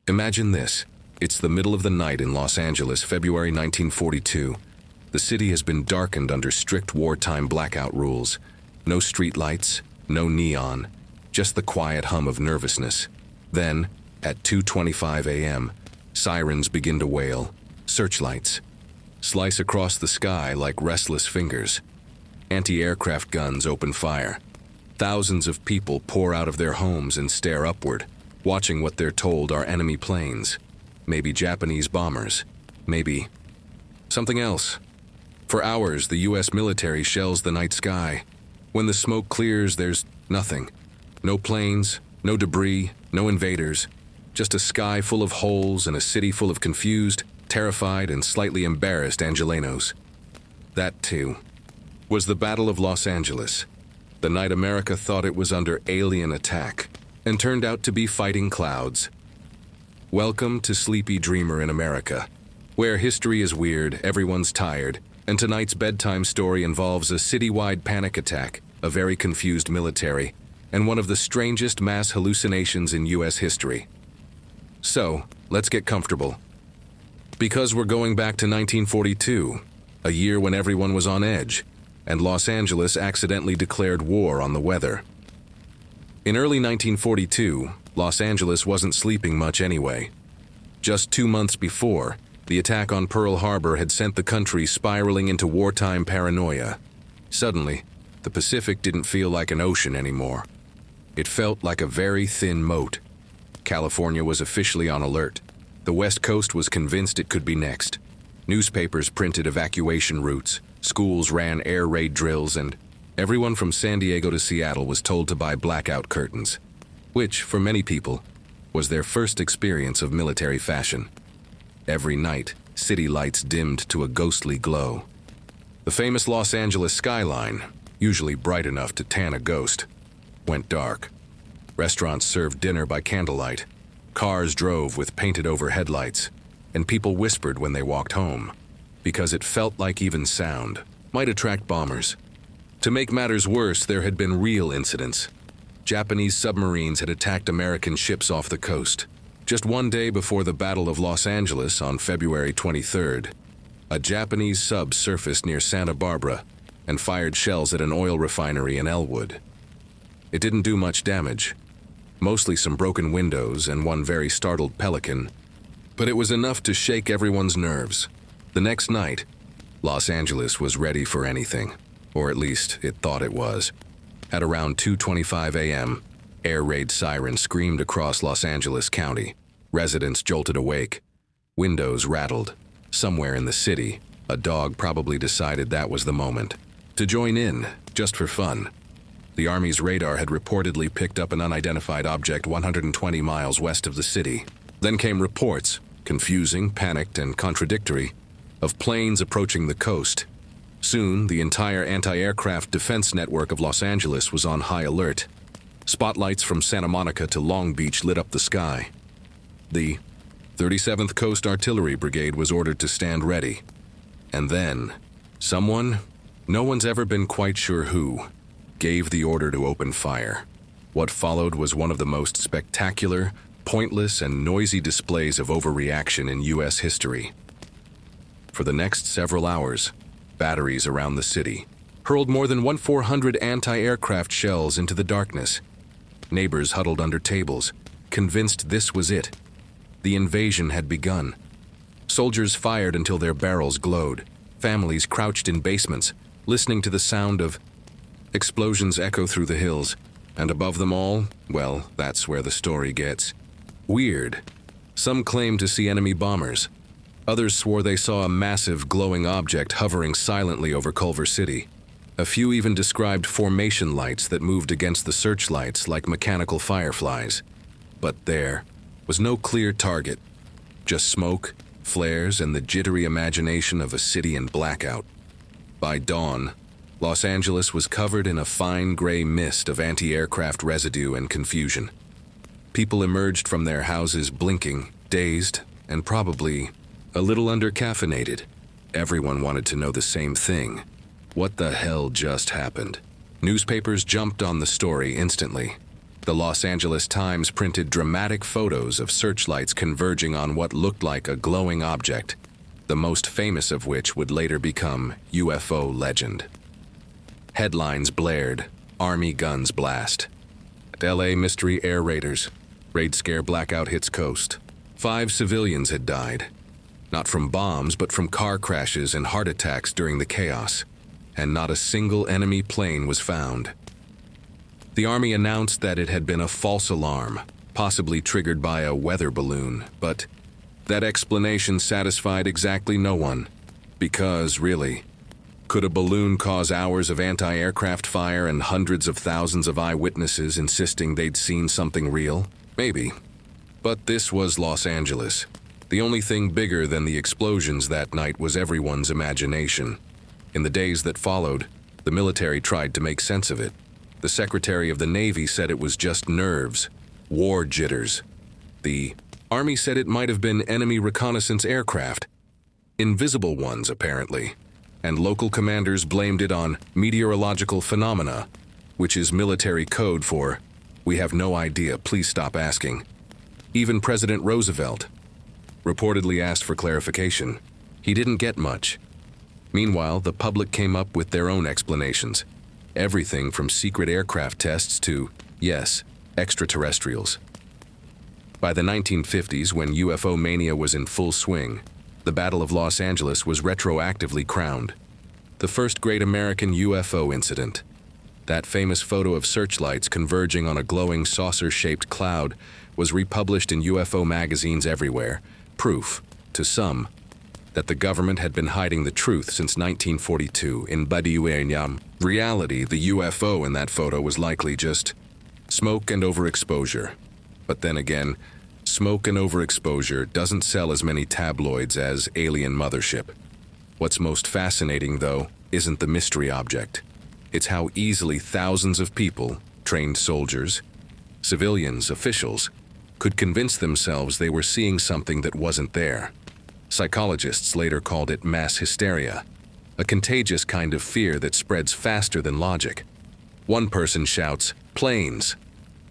Imagine this. It's the middle of the night in Los Angeles, February 1942. The city has been darkened under strict wartime blackout rules. No streetlights, no neon, just the quiet hum of nervousness. Then, at 2:25 a.m., sirens begin to wail. Searchlights slice across the sky like restless fingers. Anti-aircraft guns open fire. Thousands of people pour out of their homes and stare upward, watching what they're told are enemy planes. Maybe Japanese bombers. Maybe something else. For hours, the U.S. military shells the night sky. When the smoke clears, there's nothing. No planes, no debris, no invaders. Just a sky full of holes and a city full of confused, terrified, and slightly embarrassed Angelenos. That, too, was the Battle of Los Angeles. The night America thought it was under alien attack, and turned out to be fighting clouds. Welcome to Sleepy Dreamer in America, where history is weird, everyone's tired, and tonight's bedtime story involves a citywide panic attack, a very confused military, and one of the strangest mass hallucinations in U.S. history. So, let's get comfortable. Because we're going back to 1942, a year when everyone was on edge, and Los Angeles accidentally declared war on the weather. In early 1942, Los Angeles wasn't sleeping much anyway. Just 2 months before, the attack on Pearl Harbor had sent the country spiraling into wartime paranoia. Suddenly, the Pacific didn't feel like an ocean anymore. It felt like a very thin moat. California was officially on alert. The West Coast was convinced it could be next. Newspapers printed evacuation routes, schools ran air raid drills, and everyone from San Diego to Seattle was told to buy blackout curtains, which, for many people, was their first experience of military fashion. Every night, city lights dimmed to a ghostly glow. The famous Los Angeles skyline, usually bright enough to tan a ghost, went dark. Restaurants served dinner by candlelight. Cars drove with painted-over headlights, and people whispered when they walked home, because it felt like even sound might attract bombers. To make matters worse, there had been real incidents. Japanese submarines had attacked American ships off the coast. Just one day before the Battle of Los Angeles on February 23rd, a Japanese sub surfaced near Santa Barbara and fired shells at an oil refinery in Elwood. It didn't do much damage, mostly some broken windows and one very startled pelican, but it was enough to shake everyone's nerves. The next night, Los Angeles was ready for anything, or at least it thought it was. At around 2:25 a.m., air raid sirens screamed across Los Angeles County. Residents jolted awake. Windows rattled. Somewhere in the city, a dog probably decided that was the moment to join in, just for fun. The Army's radar had reportedly picked up an unidentified object 120 miles west of the city. Then came reports, confusing, panicked, and contradictory, of planes approaching the coast. Soon, the entire anti-aircraft defense network of Los Angeles was on high alert. Spotlights from Santa Monica to Long Beach lit up the sky. The 37th Coast Artillery Brigade was ordered to stand ready. And then, someone, no one's ever been quite sure who, gave the order to open fire. What followed was one of the most spectacular, pointless, and noisy displays of overreaction in U.S. history. For the next several hours, batteries around the city hurled more than 1,400 anti-aircraft shells into the darkness. Neighbors huddled under tables, convinced this was it. The invasion had begun. Soldiers fired until their barrels glowed. Families crouched in basements, listening to the sound of explosions echo through the hills. And above them all, well, that's where the story gets weird. Some claimed to see enemy bombers. Others swore they saw a massive glowing object hovering silently over Culver City. A few even described formation lights that moved against the searchlights like mechanical fireflies. But there was no clear target, just smoke, flares, and the jittery imagination of a city in blackout. By dawn, Los Angeles was covered in a fine gray mist of anti-aircraft residue and confusion. People emerged from their houses blinking, dazed, and probably a little under-caffeinated. Everyone wanted to know the same thing. What the hell just happened? Newspapers jumped on the story instantly. The Los Angeles Times printed dramatic photos of searchlights converging on what looked like a glowing object, the most famous of which would later become UFO legend. Headlines blared, Army guns blast. At LA mystery air raiders, raid scare blackout hits coast. 5 civilians had died, not from bombs but from car crashes and heart attacks during the chaos, and not a single enemy plane was found. The Army announced that it had been a false alarm, possibly triggered by a weather balloon, but that explanation satisfied exactly no one. Because, really, could a balloon cause hours of anti-aircraft fire and hundreds of thousands of eyewitnesses insisting they'd seen something real? Maybe. But this was Los Angeles. The only thing bigger than the explosions that night was everyone's imagination. In the days that followed, the military tried to make sense of it. The Secretary of the Navy said it was just nerves, war jitters. The Army said it might have been enemy reconnaissance aircraft, invisible ones apparently, and local commanders blamed it on meteorological phenomena, which is military code for, "We have no idea, please stop asking." Even President Roosevelt reportedly asked for clarification. He didn't get much. Meanwhile, the public came up with their own explanations. Everything from secret aircraft tests to, yes, extraterrestrials. By the 1950s, when UFO mania was in full swing, the Battle of Los Angeles was retroactively crowned the first great American UFO incident. That famous photo of searchlights converging on a glowing saucer-shaped cloud was republished in UFO magazines everywhere, proof, to some, that the government had been hiding the truth since 1942 in Badiuenyam. Reality, the UFO in that photo was likely just smoke and overexposure. But then again, smoke and overexposure doesn't sell as many tabloids as Alien Mothership. What's most fascinating, though, isn't the mystery object. It's how easily thousands of people, trained soldiers, civilians, officials, could convince themselves they were seeing something that wasn't there. Psychologists later called it mass hysteria, a contagious kind of fear that spreads faster than logic. One person shouts, "Planes!"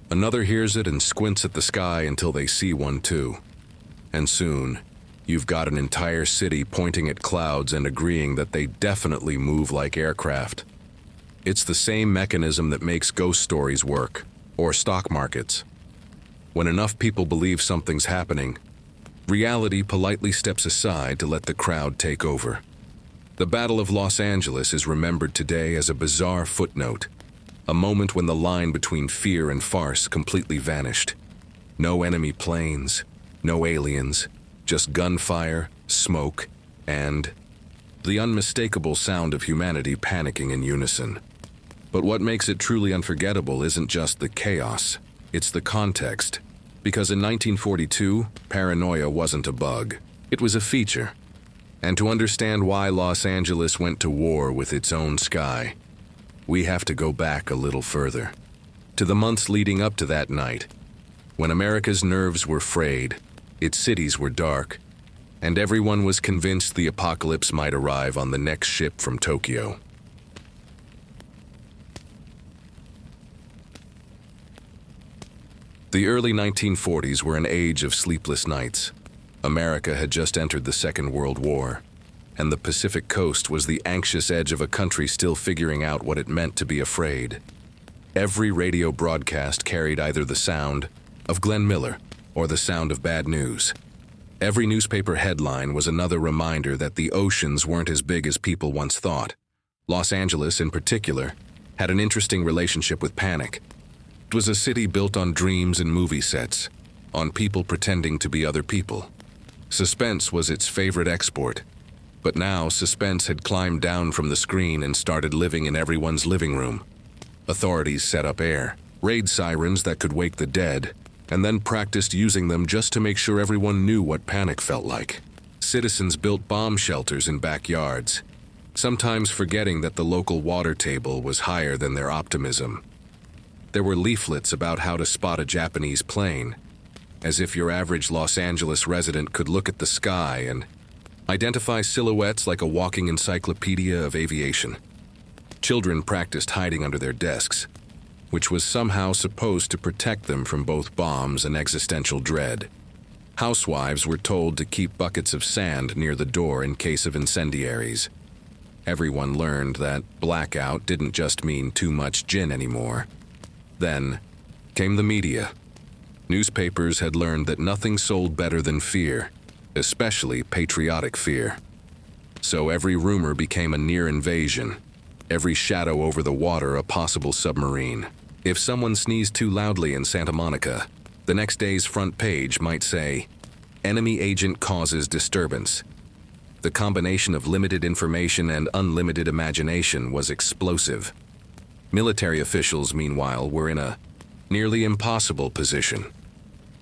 Another hears it and squints at the sky until they see one too. And soon, you've got an entire city pointing at clouds and agreeing that they definitely move like aircraft. It's the same mechanism that makes ghost stories work, or stock markets. When enough people believe something's happening, reality politely steps aside to let the crowd take over. The Battle of Los Angeles is remembered today as a bizarre footnote, a moment when the line between fear and farce completely vanished. No enemy planes, no aliens, just gunfire, smoke, and the unmistakable sound of humanity panicking in unison. But what makes it truly unforgettable isn't just the chaos, it's the context. Because in 1942, paranoia wasn't a bug, it was a feature. And to understand why Los Angeles went to war with its own sky, we have to go back a little further, to the months leading up to that night, when America's nerves were frayed, its cities were dark, and everyone was convinced the apocalypse might arrive on the next ship from Tokyo. The early 1940s were an age of sleepless nights. America had just entered the Second World War, and the Pacific Coast was the anxious edge of a country still figuring out what it meant to be afraid. Every radio broadcast carried either the sound of Glenn Miller or the sound of bad news. Every newspaper headline was another reminder that the oceans weren't as big as people once thought. Los Angeles, in particular, had an interesting relationship with panic. It was a city built on dreams and movie sets, on people pretending to be other people. Suspense was its favorite export, but now suspense had climbed down from the screen and started living in everyone's living room. Authorities set up raid sirens that could wake the dead, and then practiced using them just to make sure everyone knew what panic felt like. Citizens built bomb shelters in backyards, sometimes forgetting that the local water table was higher than their optimism. There were leaflets about how to spot a Japanese plane, as if your average Los Angeles resident could look at the sky and identify silhouettes like a walking encyclopedia of aviation. Children practiced hiding under their desks, which was somehow supposed to protect them from both bombs and existential dread. Housewives were told to keep buckets of sand near the door in case of incendiaries. Everyone learned that blackout didn't just mean too much gin anymore. Then came the media. Newspapers had learned that nothing sold better than fear, especially patriotic fear. So every rumor became a near invasion, every shadow over the water a possible submarine. If someone sneezed too loudly in Santa Monica, the next day's front page might say, "Enemy agent causes disturbance." The combination of limited information and unlimited imagination was explosive. Military officials, meanwhile, were in a nearly impossible position.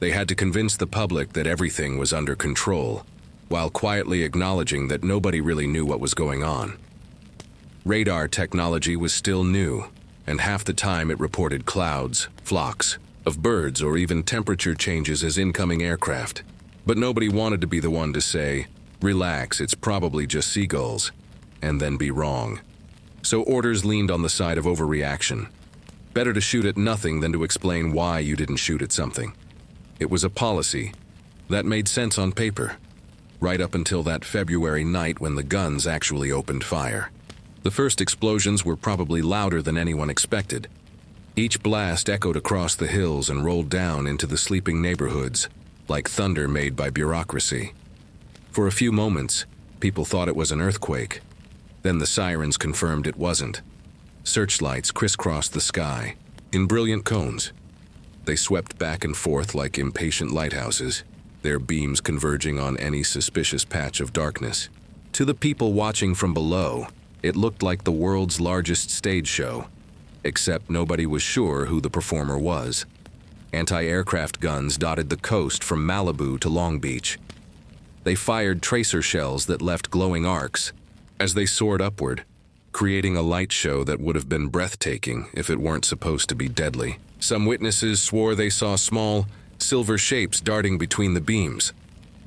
They had to convince the public that everything was under control, while quietly acknowledging that nobody really knew what was going on. Radar technology was still new, and half the time it reported clouds, flocks of birds, or even temperature changes as incoming aircraft. But nobody wanted to be the one to say, "Relax, it's probably just seagulls," and then be wrong. So orders leaned on the side of overreaction. Better to shoot at nothing than to explain why you didn't shoot at something. It was a policy that made sense on paper, right up until that February night when the guns actually opened fire. The first explosions were probably louder than anyone expected. Each blast echoed across the hills and rolled down into the sleeping neighborhoods, like thunder made by bureaucracy. For a few moments, people thought it was an earthquake. Then the sirens confirmed it wasn't. Searchlights crisscrossed the sky, in brilliant cones. They swept back and forth like impatient lighthouses, their beams converging on any suspicious patch of darkness. To the people watching from below, it looked like the world's largest stage show, except nobody was sure who the performer was. Anti-aircraft guns dotted the coast from Malibu to Long Beach. They fired tracer shells that left glowing arcs as they soared upward, creating a light show that would have been breathtaking if it weren't supposed to be deadly. Some witnesses swore they saw small, silver shapes darting between the beams.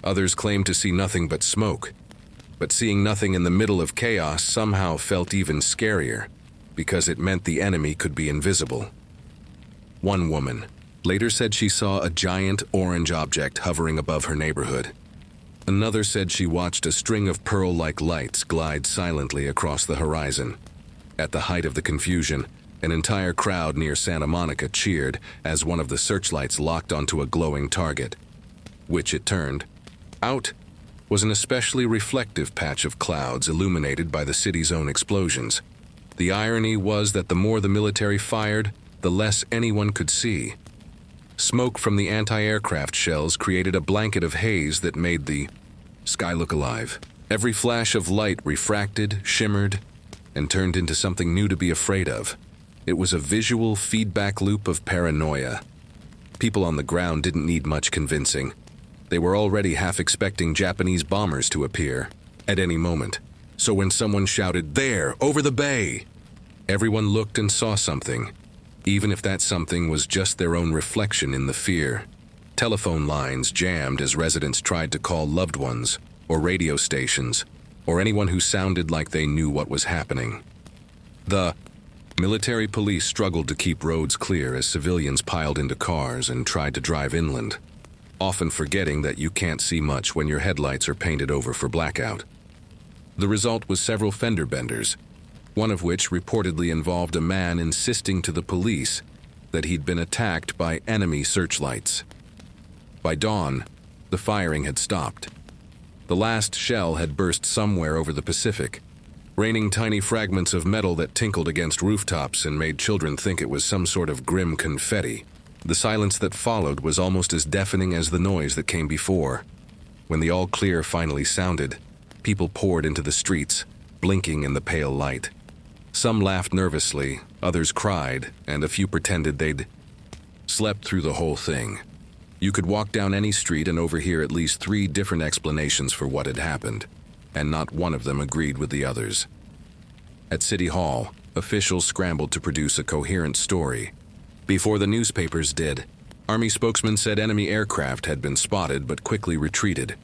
Others claimed to see nothing but smoke. But seeing nothing in the middle of chaos somehow felt even scarier, because it meant the enemy could be invisible. One woman later said she saw a giant orange object hovering above her neighborhood. Another said she watched a string of pearl-like lights glide silently across the horizon. At the height of the confusion, an entire crowd near Santa Monica cheered as one of the searchlights locked onto a glowing target, which it turned out was an especially reflective patch of clouds illuminated by the city's own explosions. The irony was that the more the military fired, the less anyone could see. Smoke from the anti-aircraft shells created a blanket of haze that made the sky look alive. Every flash of light refracted, shimmered, and turned into something new to be afraid of. It was a visual feedback loop of paranoia. People on the ground didn't need much convincing. They were already half expecting Japanese bombers to appear at any moment. So when someone shouted, "There, over the bay!" everyone looked and saw something, even if that something was just their own reflection in the fear. Telephone lines jammed as residents tried to call loved ones, or radio stations, or anyone who sounded like they knew what was happening. The military police struggled to keep roads clear as civilians piled into cars and tried to drive inland, often forgetting that you can't see much when your headlights are painted over for blackout. The result was several fender benders, one of which reportedly involved a man insisting to the police that he'd been attacked by enemy searchlights. By dawn, the firing had stopped. The last shell had burst somewhere over the Pacific, raining tiny fragments of metal that tinkled against rooftops and made children think it was some sort of grim confetti. The silence that followed was almost as deafening as the noise that came before. When the all-clear finally sounded, people poured into the streets, blinking in the pale light. Some laughed nervously, others cried, and a few pretended they'd slept through the whole thing. You could walk down any street and overhear at least 3 different explanations for what had happened, and not one of them agreed with the others. At City Hall, officials scrambled to produce a coherent story. Before the newspapers did, Army spokesmen said enemy aircraft had been spotted but quickly retreated.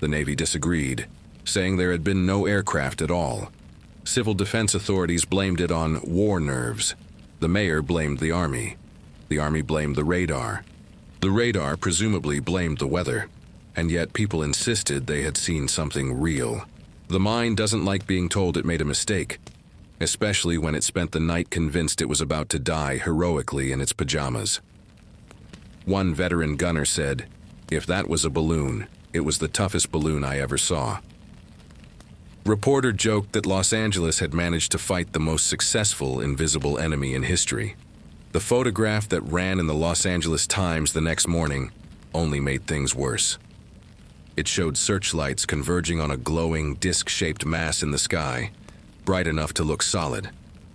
The Navy disagreed, saying there had been no aircraft at all. Civil defense authorities blamed it on war nerves. The mayor blamed the army. The army blamed the radar. The radar presumably blamed the weather, and yet people insisted they had seen something real. The mind doesn't like being told it made a mistake, especially when it spent the night convinced it was about to die heroically in its pajamas. One veteran gunner said, "If that was a balloon, it was the toughest balloon I ever saw." Reporter joked that Los Angeles had managed to fight the most successful invisible enemy in history. The photograph that ran in the Los Angeles Times the next morning only made things worse. It showed searchlights converging on a glowing, disc-shaped mass in the sky, bright enough to look solid.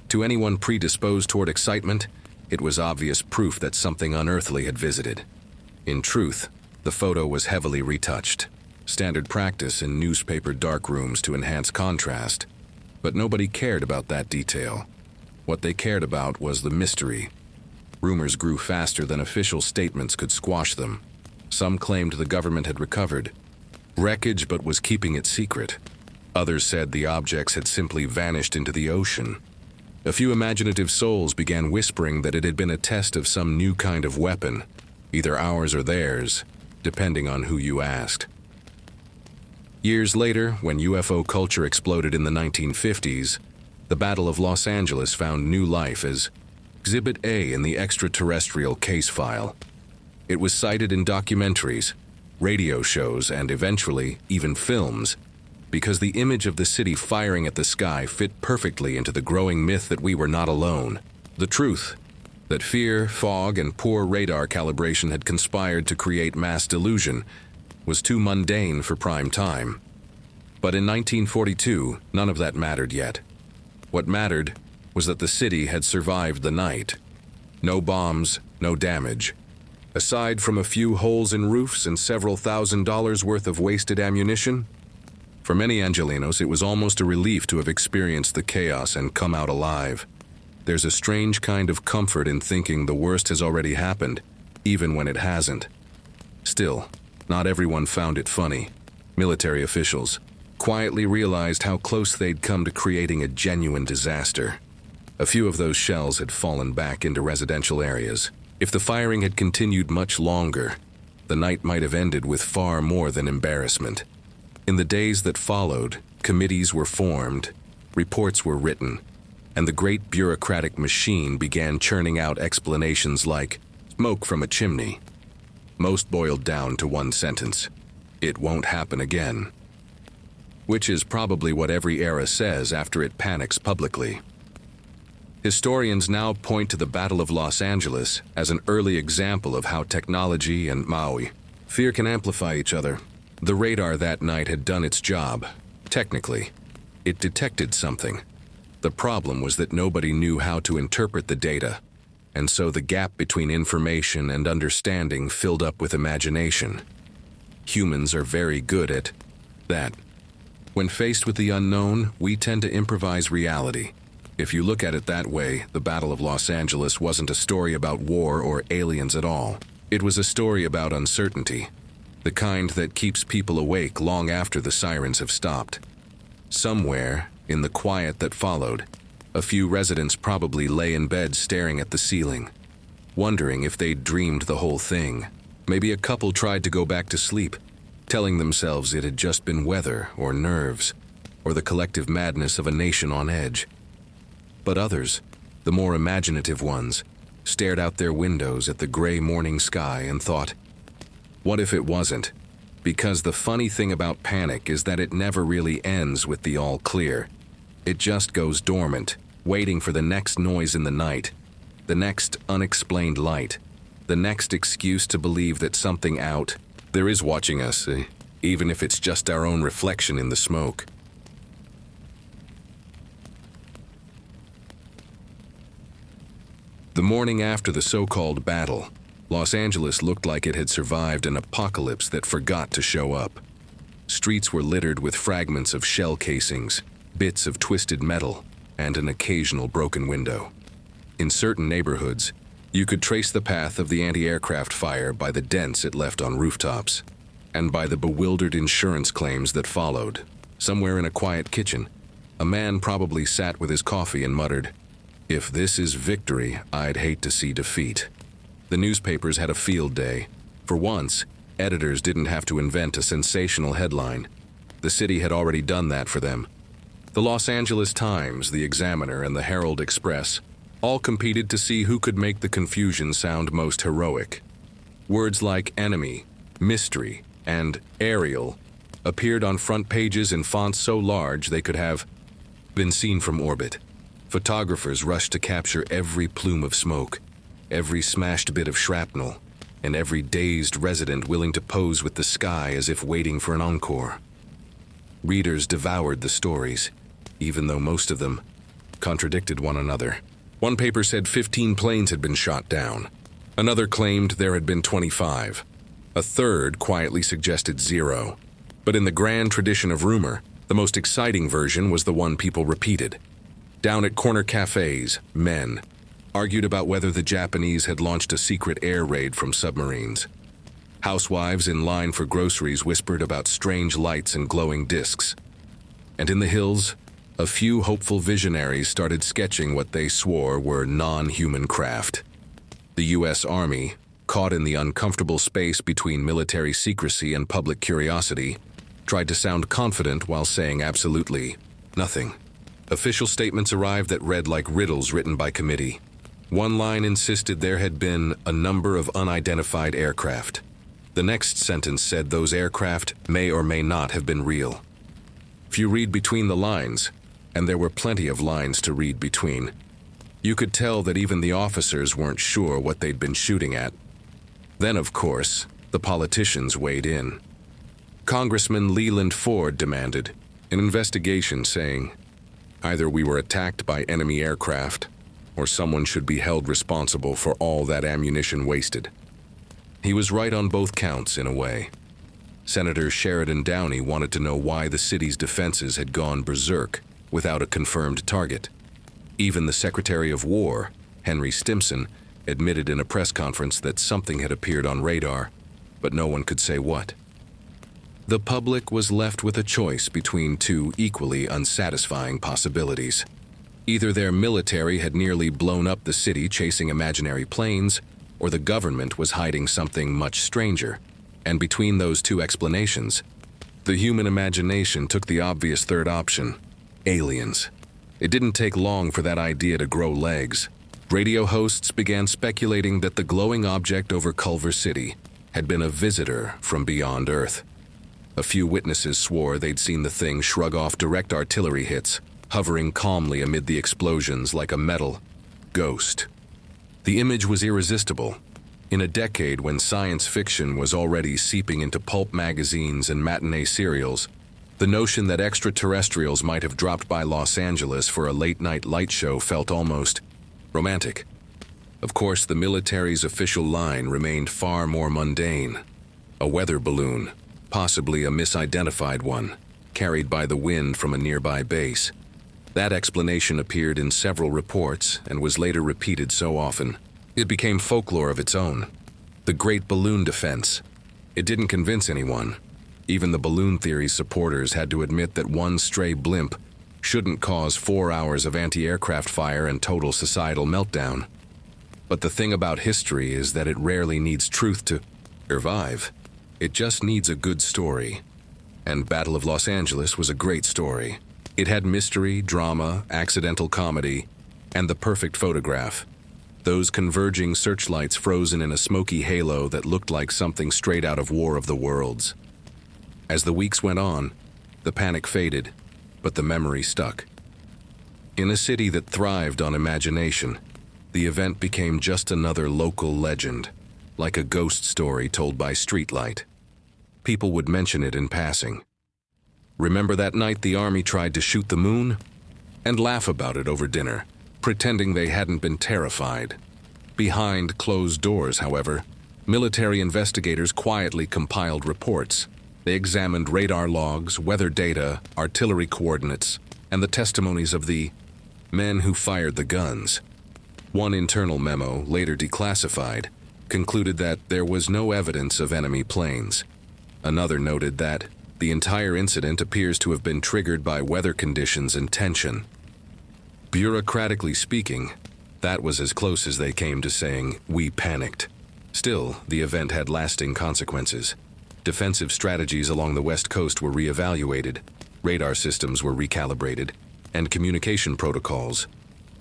To anyone predisposed toward excitement, it was obvious proof that something unearthly had visited. In truth, the photo was heavily retouched, standard practice in newspaper darkrooms to enhance contrast. But nobody cared about that detail. What they cared about was the mystery. Rumors grew faster than official statements could squash them. Some claimed the government had recovered wreckage but was keeping it secret. Others said the objects had simply vanished into the ocean. A few imaginative souls began whispering that it had been a test of some new kind of weapon, either ours or theirs, depending on who you asked. Years later, when UFO culture exploded in the 1950s, the Battle of Los Angeles found new life as Exhibit A in the extraterrestrial case file. It was cited in documentaries, radio shows, and eventually even films, because the image of the city firing at the sky fit perfectly into the growing myth that we were not alone. The truth, that fear, fog, and poor radar calibration had conspired to create mass delusion, was too mundane for prime time. But in 1942, none of that mattered yet. What mattered was that the city had survived the night. No bombs, no damage. Aside from a few holes in roofs and several $1,000s worth of wasted ammunition, for many Angelenos it was almost a relief to have experienced the chaos and come out alive. There's a strange kind of comfort in thinking the worst has already happened, even when it hasn't. Still, not everyone found it funny. Military officials quietly realized how close they'd come to creating a genuine disaster. A few of those shells had fallen back into residential areas. If the firing had continued much longer, the night might have ended with far more than embarrassment. In the days that followed, committees were formed, reports were written, and the great bureaucratic machine began churning out explanations like smoke from a chimney. Most boiled down to one sentence: it won't happen again. Which is probably what every era says after it panics publicly. Historians now point to the Battle of Los Angeles as an early example of how technology and Maui fear can amplify each other. The radar that night had done its job. Technically, it detected something. The problem was that nobody knew how to interpret the data, and so the gap between information and understanding filled up with imagination. Humans are very good at that. When faced with the unknown, we tend to improvise reality. If you look at it that way, the Battle of Los Angeles wasn't a story about war or aliens at all. It was a story about uncertainty, the kind that keeps people awake long after the sirens have stopped. Somewhere, in the quiet that followed, a few residents probably lay in bed staring at the ceiling, wondering if they'd dreamed the whole thing. Maybe a couple tried to go back to sleep, telling themselves it had just been weather or nerves, or the collective madness of a nation on edge. But others, the more imaginative ones, stared out their windows at the gray morning sky and thought, what if it wasn't? Because the funny thing about panic is that it never really ends with the all clear. It just goes dormant, waiting for the next noise in the night, the next unexplained light, the next excuse to believe that something out there is watching us, even if it's just our own reflection in the smoke. The morning after the so-called battle, Los Angeles looked like it had survived an apocalypse that forgot to show up. Streets were littered with fragments of shell casings, bits of twisted metal, and an occasional broken window. In certain neighborhoods, you could trace the path of the anti-aircraft fire by the dents it left on rooftops, and by the bewildered insurance claims that followed. Somewhere in a quiet kitchen, a man probably sat with his coffee and muttered, If this is victory, I'd hate to see defeat. The newspapers had a field day. For once, editors didn't have to invent a sensational headline. The city had already done that for them. The Los Angeles Times, the Examiner, and the Herald Express all competed to see who could make the confusion sound most heroic. Words like enemy, mystery, and aerial appeared on front pages in fonts so large they could have been seen from orbit. Photographers rushed to capture every plume of smoke, every smashed bit of shrapnel, and every dazed resident willing to pose with the sky as if waiting for an encore. Readers devoured the stories, even though most of them contradicted one another. One paper said 15 planes had been shot down. Another claimed there had been 25. A third quietly suggested 0. But in the grand tradition of rumor, the most exciting version was the one people repeated. Down at corner cafes, men argued about whether the Japanese had launched a secret air raid from submarines. Housewives in line for groceries whispered about strange lights and glowing discs. And in the hills, a few hopeful visionaries started sketching what they swore were non-human craft. The U.S. Army, caught in the uncomfortable space between military secrecy and public curiosity, tried to sound confident while saying absolutely nothing. Official statements arrived that read like riddles written by committee. One line insisted there had been a number of unidentified aircraft. The next sentence said those aircraft may or may not have been real. If you read between the lines, and there were plenty of lines to read between, you could tell that even the officers weren't sure what they'd been shooting at. Then, of course, the politicians weighed in. Congressman Leland Ford demanded an investigation, saying, either we were attacked by enemy aircraft, or someone should be held responsible for all that ammunition wasted. He was right on both counts, in a way. Senator Sheridan Downey wanted to know why the city's defenses had gone berserk without a confirmed target. Even the Secretary of War, Henry Stimson, admitted in a press conference that something had appeared on radar, but no one could say what. The public was left with a choice between two equally unsatisfying possibilities. Either their military had nearly blown up the city chasing imaginary planes, or the government was hiding something much stranger. And between those two explanations, the human imagination took the obvious third option: aliens. It didn't take long for that idea to grow legs. Radio hosts began speculating that the glowing object over Culver City had been a visitor from beyond Earth. A few witnesses swore they'd seen the thing shrug off direct artillery hits, hovering calmly amid the explosions like a metal ghost. The image was irresistible. In a decade when science fiction was already seeping into pulp magazines and matinee serials, the notion that extraterrestrials might have dropped by Los Angeles for a late-night light show felt almost romantic. Of course, the military's official line remained far more mundane. A weather balloon, possibly a misidentified one, carried by the wind from a nearby base. That explanation appeared in several reports and was later repeated so often, it became folklore of its own. The Great Balloon Defense. It didn't convince anyone. Even the balloon theory's supporters had to admit that one stray blimp shouldn't cause 4 hours of anti-aircraft fire and total societal meltdown. But the thing about history is that it rarely needs truth to survive. It just needs a good story. And Battle of Los Angeles was a great story. It had mystery, drama, accidental comedy, and the perfect photograph. Those converging searchlights frozen in a smoky halo that looked like something straight out of War of the Worlds. As the weeks went on, the panic faded, but the memory stuck. In a city that thrived on imagination, the event became just another local legend, like a ghost story told by streetlight. People would mention it in passing. Remember that night the Army tried to shoot the moon? And laugh about it over dinner, pretending they hadn't been terrified. Behind closed doors, however, military investigators quietly compiled reports. They examined radar logs, weather data, artillery coordinates, and the testimonies of the men who fired the guns. One internal memo, later declassified, concluded that there was no evidence of enemy planes. Another noted that the entire incident appears to have been triggered by weather conditions and tension. Bureaucratically speaking, that was as close as they came to saying, "We panicked." Still, the event had lasting consequences. Defensive strategies along the West Coast were reevaluated, radar systems were recalibrated, and communication protocols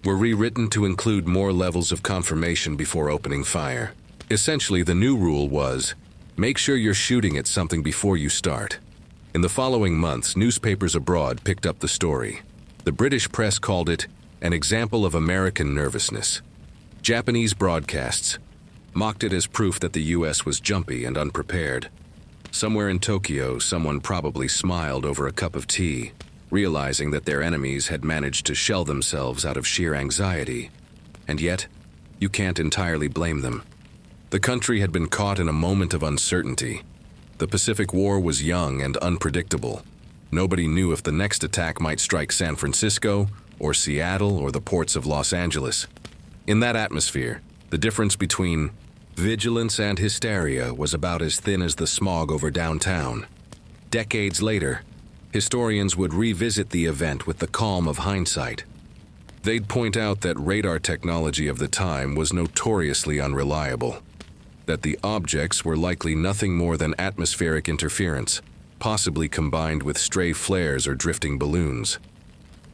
were rewritten to include more levels of confirmation before opening fire. Essentially, the new rule was, make sure you're shooting at something before you start. In the following months, newspapers abroad picked up the story. The British press called it an example of American nervousness. Japanese broadcasts mocked it as proof that the US was jumpy and unprepared. Somewhere in Tokyo, someone probably smiled over a cup of tea, realizing that their enemies had managed to shell themselves out of sheer anxiety. And yet, you can't entirely blame them. The country had been caught in a moment of uncertainty. The Pacific War was young and unpredictable. Nobody knew if the next attack might strike San Francisco, or Seattle, or the ports of Los Angeles. In that atmosphere, the difference between vigilance and hysteria was about as thin as the smog over downtown. Decades later, historians would revisit the event with the calm of hindsight. They'd point out that radar technology of the time was notoriously unreliable, that the objects were likely nothing more than atmospheric interference, possibly combined with stray flares or drifting balloons,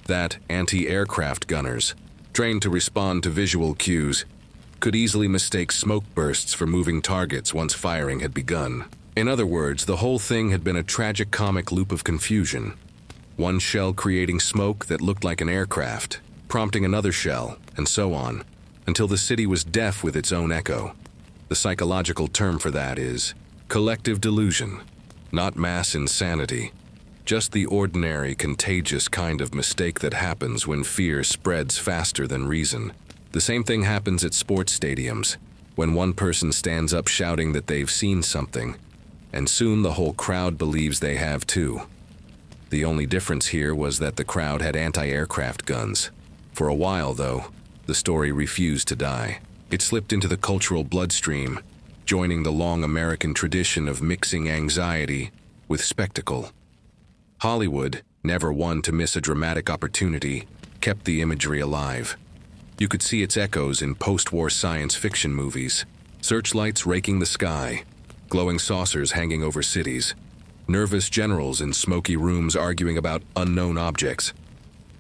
that anti-aircraft gunners, trained to respond to visual cues, could easily mistake smoke bursts for moving targets once firing had begun. In other words, the whole thing had been a tragic-comic loop of confusion. One shell creating smoke that looked like an aircraft, prompting another shell, and so on, until the city was deaf with its own echo. The psychological term for that is collective delusion, not mass insanity, just the ordinary, contagious kind of mistake that happens when fear spreads faster than reason. The same thing happens at sports stadiums, when one person stands up shouting that they've seen something, and soon the whole crowd believes they have too. The only difference here was that the crowd had anti-aircraft guns. For a while, though, the story refused to die. It slipped into the cultural bloodstream, joining the long American tradition of mixing anxiety with spectacle. Hollywood, never one to miss a dramatic opportunity, kept the imagery alive. You could see its echoes in post-war science fiction movies, searchlights raking the sky, glowing saucers hanging over cities, nervous generals in smoky rooms arguing about unknown objects.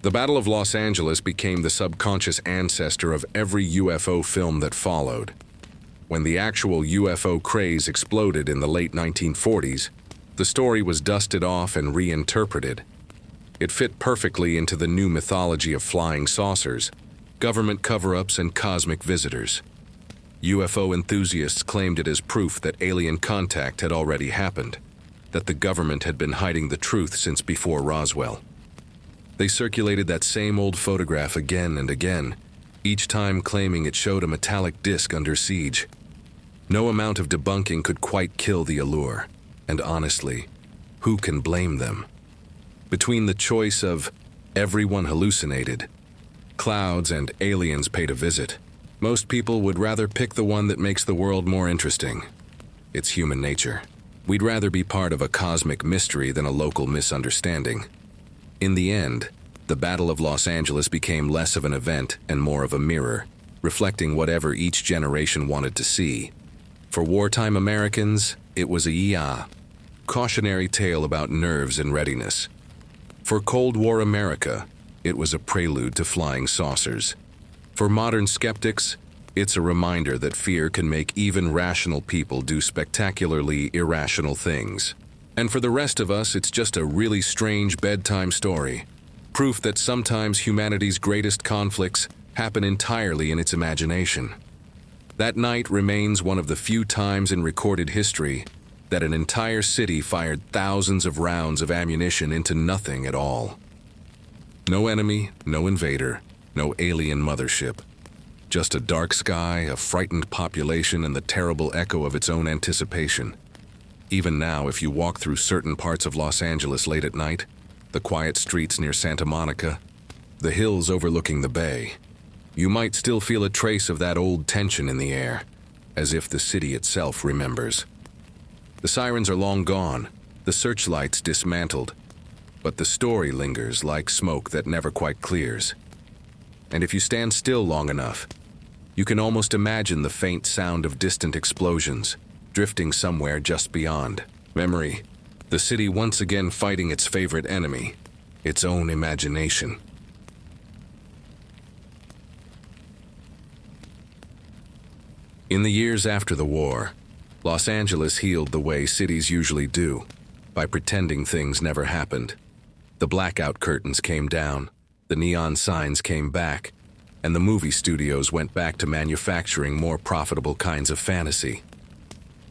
The Battle of Los Angeles became the subconscious ancestor of every UFO film that followed. When the actual UFO craze exploded in the late 1940s, the story was dusted off and reinterpreted. It fit perfectly into the new mythology of flying saucers, government cover-ups, and cosmic visitors. UFO enthusiasts claimed it as proof that alien contact had already happened, that the government had been hiding the truth since before Roswell. They circulated that same old photograph again and again, each time claiming it showed a metallic disc under siege. No amount of debunking could quite kill the allure, and honestly, who can blame them? Between the choice of everyone hallucinated, clouds, and aliens paid a visit, most people would rather pick the one that makes the world more interesting. It's human nature. We'd rather be part of a cosmic mystery than a local misunderstanding. In the end, the Battle of Los Angeles became less of an event and more of a mirror, reflecting whatever each generation wanted to see. For wartime Americans, it was a cautionary tale about nerves and readiness. For Cold War America, it was a prelude to flying saucers. For modern skeptics, it's a reminder that fear can make even rational people do spectacularly irrational things. And for the rest of us, it's just a really strange bedtime story, proof that sometimes humanity's greatest conflicts happen entirely in its imagination. That night remains one of the few times in recorded history that an entire city fired thousands of rounds of ammunition into nothing at all. No enemy, no invader, no alien mothership. Just a dark sky, a frightened population, and the terrible echo of its own anticipation. Even now, if you walk through certain parts of Los Angeles late at night, the quiet streets near Santa Monica, the hills overlooking the bay, you might still feel a trace of that old tension in the air, as if the city itself remembers. The sirens are long gone, the searchlights dismantled, but the story lingers like smoke that never quite clears. And if you stand still long enough, you can almost imagine the faint sound of distant explosions, drifting somewhere just beyond. Memory, the city once again fighting its favorite enemy, its own imagination. In the years after the war, Los Angeles healed the way cities usually do, by pretending things never happened. The blackout curtains came down, the neon signs came back, and the movie studios went back to manufacturing more profitable kinds of fantasy.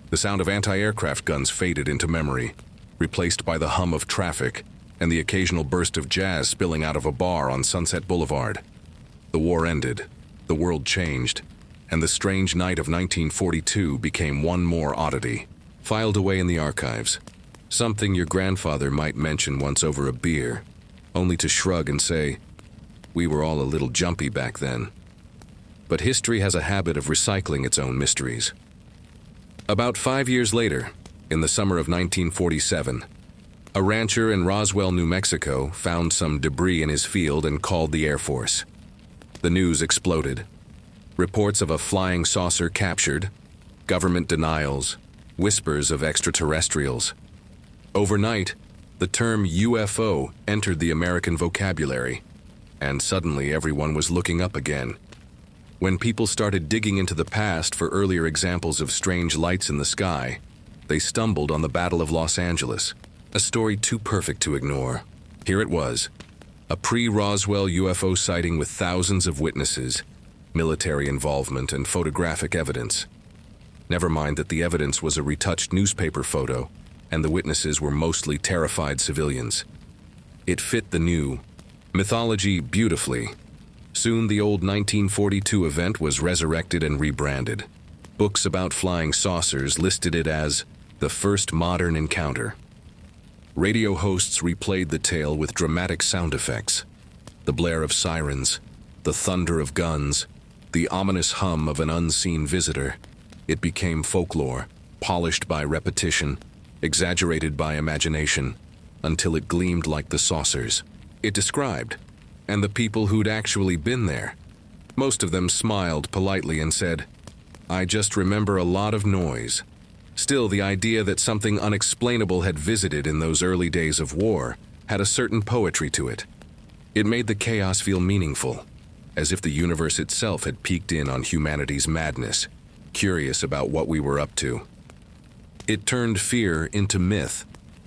The sound of anti-aircraft guns faded into memory, replaced by the hum of traffic and the occasional burst of jazz spilling out of a bar on Sunset Boulevard. The war ended, the world changed, and the strange night of 1942 became one more oddity, filed away in the archives. Something your grandfather might mention once over a beer, only to shrug and say, "We were all a little jumpy back then." But history has a habit of recycling its own mysteries. About 5 years later, in the summer of 1947, a rancher in Roswell, New Mexico, found some debris in his field and called the Air Force. The news exploded. Reports of a flying saucer captured, government denials, whispers of extraterrestrials. Overnight, the term UFO entered the American vocabulary, and suddenly everyone was looking up again. When people started digging into the past for earlier examples of strange lights in the sky, they stumbled on the Battle of Los Angeles, a story too perfect to ignore. Here it was, a pre-Roswell UFO sighting with thousands of witnesses, military involvement, and photographic evidence. Never mind that the evidence was a retouched newspaper photo, and the witnesses were mostly terrified civilians. It fit the new mythology beautifully. Soon the old 1942 event was resurrected and rebranded. Books about flying saucers listed it as the first modern encounter. Radio hosts replayed the tale with dramatic sound effects. The blare of sirens, the thunder of guns, the ominous hum of an unseen visitor. It became folklore, polished by repetition, exaggerated by imagination, until it gleamed like the saucers it described, and the people who'd actually been there. Most of them smiled politely and said, "I just remember a lot of noise." Still, the idea that something unexplainable had visited in those early days of war had a certain poetry to it. It made the chaos feel meaningful, as if the universe itself had peeked in on humanity's madness, curious about what we were up to. It turned fear into myth,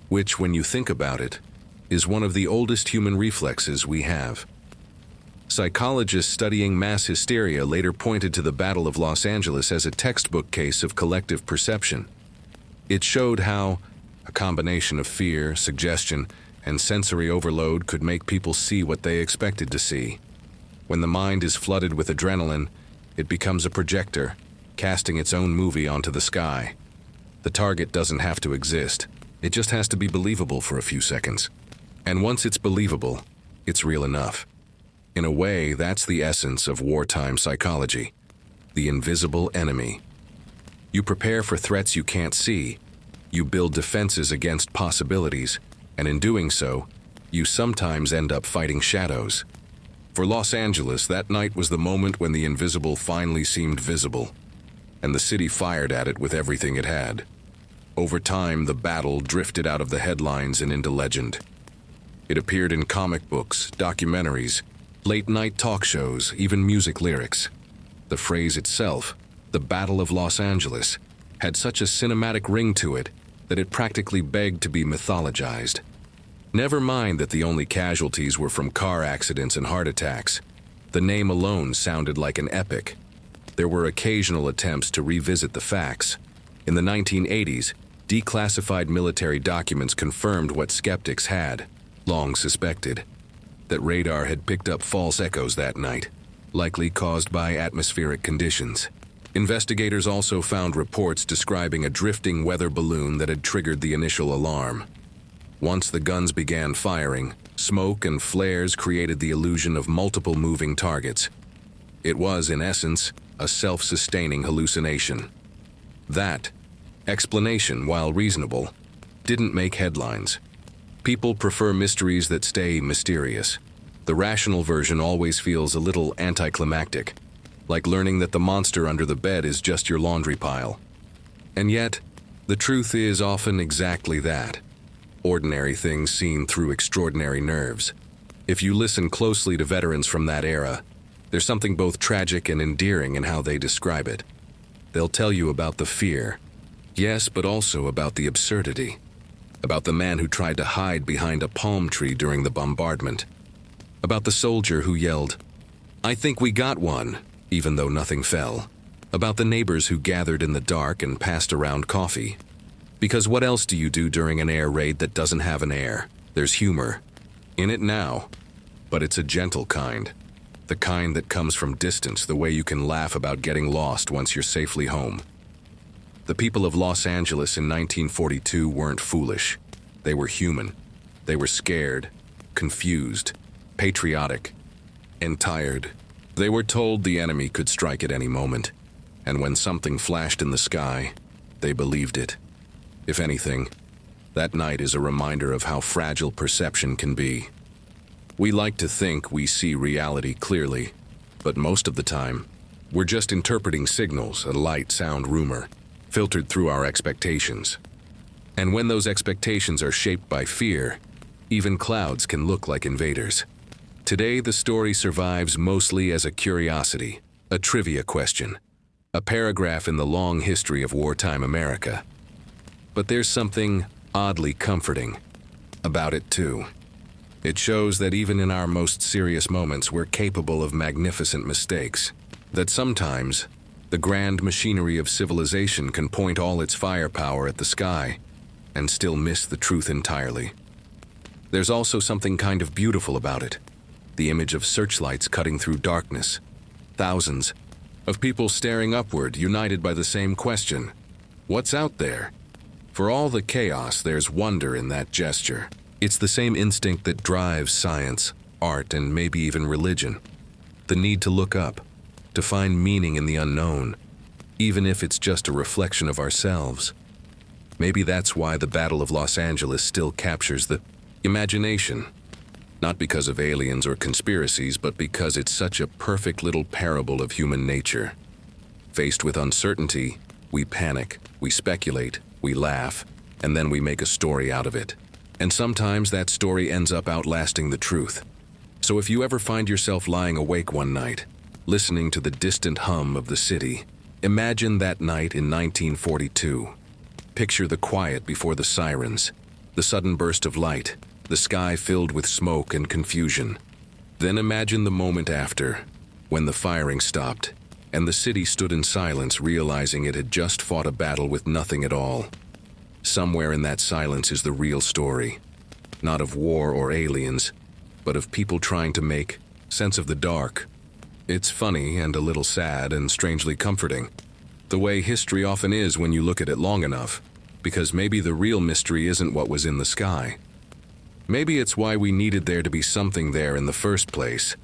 which, when you think about it, is one of the oldest human reflexes we have. Psychologists studying mass hysteria later pointed to the Battle of Los Angeles as a textbook case of collective perception. It showed how a combination of fear, suggestion, and sensory overload could make people see what they expected to see. When the mind is flooded with adrenaline, it becomes a projector, casting its own movie onto the sky. The target doesn't have to exist. It just has to be believable for a few seconds. And once it's believable, it's real enough. In a way, that's the essence of wartime psychology, the invisible enemy. You prepare for threats you can't see, you build defenses against possibilities, and in doing so, you sometimes end up fighting shadows. For Los Angeles, that night was the moment when the invisible finally seemed visible, and the city fired at it with everything it had. Over time, the battle drifted out of the headlines and into legend. It appeared in comic books, documentaries, late-night talk shows, even music lyrics. The phrase itself, the Battle of Los Angeles, had such a cinematic ring to it that it practically begged to be mythologized. Never mind that the only casualties were from car accidents and heart attacks. The name alone sounded like an epic. There were occasional attempts to revisit the facts. In the 1980s, declassified military documents confirmed what skeptics had long suspected, that radar had picked up false echoes that night, likely caused by atmospheric conditions. Investigators also found reports describing a drifting weather balloon that had triggered the initial alarm. Once the guns began firing, smoke and flares created the illusion of multiple moving targets. It was, in essence, a self-sustaining hallucination. That explanation, while reasonable, didn't make headlines. People prefer mysteries that stay mysterious. The rational version always feels a little anticlimactic, like learning that the monster under the bed is just your laundry pile. And yet, the truth is often exactly that. Ordinary things seen through extraordinary nerves. If you listen closely to veterans from that era, there's something both tragic and endearing in how they describe it. They'll tell you about the fear, yes, but also about the absurdity. About the man who tried to hide behind a palm tree during the bombardment. About the soldier who yelled, "I think we got one," even though nothing fell. About the neighbors who gathered in the dark and passed around coffee. Because what else do you do during an air raid that doesn't have an air? There's humor. In it now. But it's a gentle kind. The kind that comes from distance, the way you can laugh about getting lost once you're safely home. The people of Los Angeles in 1942 weren't foolish. They were human. They were scared, confused, patriotic, and tired. They were told the enemy could strike at any moment, and when something flashed in the sky, they believed it. If anything, that night is a reminder of how fragile perception can be. We like to think we see reality clearly, but most of the time, we're just interpreting signals, a light, sound, rumor, filtered through our expectations. And when those expectations are shaped by fear, even clouds can look like invaders. Today, the story survives mostly as a curiosity, a trivia question, a paragraph in the long history of wartime America. But there's something oddly comforting about it too. It shows that even in our most serious moments, we're capable of magnificent mistakes. That sometimes, the grand machinery of civilization can point all its firepower at the sky and still miss the truth entirely. There's also something kind of beautiful about it. The image of searchlights cutting through darkness. Thousands of people staring upward, united by the same question. What's out there? For all the chaos, there's wonder in that gesture. It's the same instinct that drives science, art, and maybe even religion. The need to look up, to find meaning in the unknown, even if it's just a reflection of ourselves. Maybe that's why the Battle of Los Angeles still captures the imagination. Not because of aliens or conspiracies, but because it's such a perfect little parable of human nature. Faced with uncertainty, we panic, we speculate, we laugh, and then we make a story out of it. And sometimes that story ends up outlasting the truth. So if you ever find yourself lying awake one night, listening to the distant hum of the city, imagine that night in 1942. Picture the quiet before the sirens, the sudden burst of light, the sky filled with smoke and confusion. Then imagine the moment after, when the firing stopped, and the city stood in silence, realizing it had just fought a battle with nothing at all. Somewhere in that silence is the real story, not of war or aliens, but of people trying to make sense of the dark. It's funny and a little sad and strangely comforting, the way history often is when you look at it long enough, because maybe the real mystery isn't what was in the sky. Maybe it's why we needed there to be something there in the first place,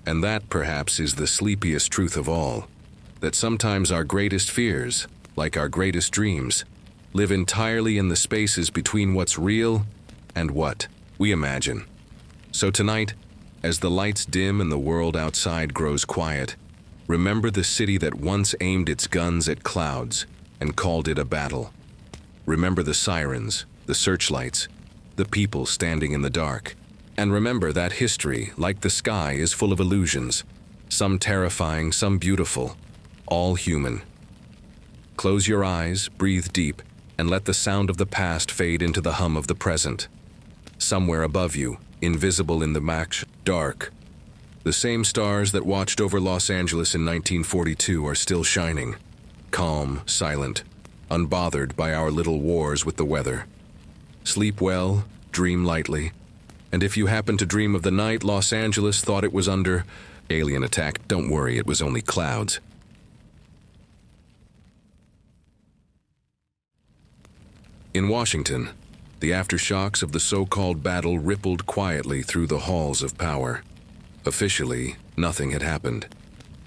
and that perhaps is the sleepiest truth of all, that sometimes our greatest fears, like our greatest dreams, live entirely in the spaces between what's real and what we imagine. So tonight, as the lights dim and the world outside grows quiet, remember the city that once aimed its guns at clouds and called it a battle. Remember the sirens, the searchlights, the people standing in the dark. And remember that history, like the sky, is full of illusions, some terrifying, some beautiful, all human. Close your eyes, breathe deep, and let the sound of the past fade into the hum of the present. Somewhere above you, invisible in the dark, the same stars that watched over Los Angeles in 1942 are still shining, calm, silent, unbothered by our little wars with the weather. Sleep well, dream lightly, and if you happen to dream of the night Los Angeles thought it was under alien attack, don't worry, it was only clouds. In Washington, the aftershocks of the so-called battle rippled quietly through the halls of power. Officially, nothing had happened.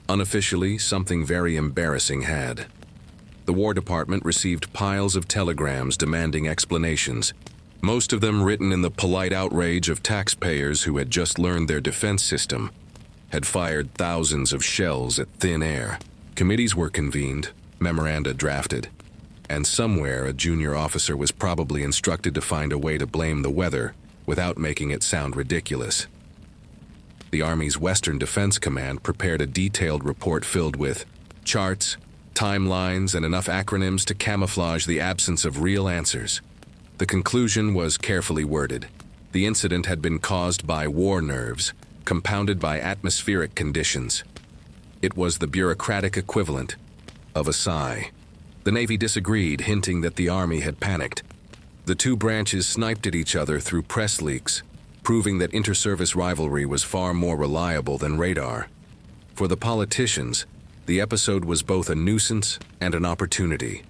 Unofficially, something very embarrassing had. The War Department received piles of telegrams demanding explanations, most of them written in the polite outrage of taxpayers who had just learned their defense system had fired thousands of shells at thin air. Committees were convened, memoranda drafted, and somewhere a junior officer was probably instructed to find a way to blame the weather without making it sound ridiculous. The Army's Western Defense Command prepared a detailed report filled with charts, timelines, and enough acronyms to camouflage the absence of real answers. The conclusion was carefully worded. The incident had been caused by war nerves, compounded by atmospheric conditions. It was the bureaucratic equivalent of a sigh. The Navy disagreed, hinting that the Army had panicked. The two branches sniped at each other through press leaks, proving that inter-service rivalry was far more reliable than radar. For the politicians, the episode was both a nuisance and an opportunity.